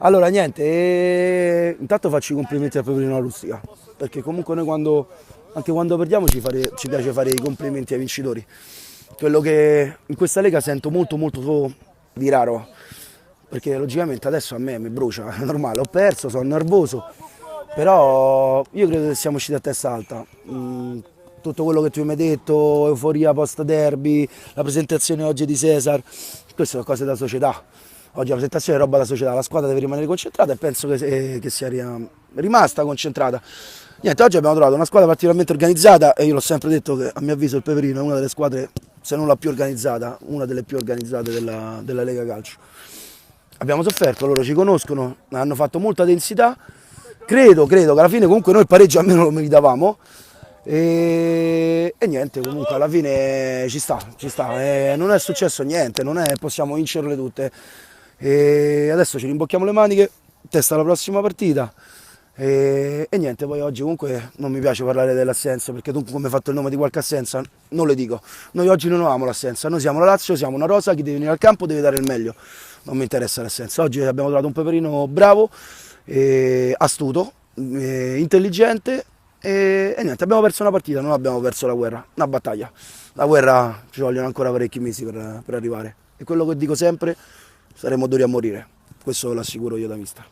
Allora, niente, intanto faccio i complimenti al Peperino Rustica, perché comunque noi anche quando perdiamo ci piace fare i complimenti ai vincitori. Quello che in questa lega sento molto molto di raro, perché logicamente adesso a me mi brucia, è normale, ho perso, sono nervoso, però io credo che siamo usciti a testa alta. Tutto quello che tu mi hai detto, euforia post derby, la presentazione oggi di Cesar, queste sono cose da società. Oggi la presentazione è roba da società, la squadra deve rimanere concentrata e penso che sia rimasta concentrata. Niente, oggi abbiamo trovato una squadra particolarmente organizzata e io l'ho sempre detto che a mio avviso il Peperino è una delle squadre, se non la più organizzata, una delle più organizzate della Lega Calcio. Abbiamo sofferto, loro ci conoscono, hanno fatto molta densità, credo che alla fine comunque noi il pareggio almeno lo meritavamo e niente, comunque alla fine ci sta, non è successo niente, non è, possiamo vincerle tutte. E adesso ci rimbocchiamo le maniche, testa alla prossima partita e niente, poi oggi comunque non mi piace parlare dell'assenza perché tu come hai fatto il nome di qualche assenza, non le dico, noi oggi non avevamo l'assenza, noi siamo la Lazio, siamo una rosa, chi deve venire al campo deve dare il meglio, non mi interessa l'assenza, oggi abbiamo trovato un Peperino bravo, astuto, intelligente e niente, abbiamo perso una partita, non abbiamo perso la guerra, una battaglia. La guerra ci vogliono ancora parecchi mesi per arrivare. E quello che dico sempre, saremo duri a morire. Questo ve lo assicuro io da mister.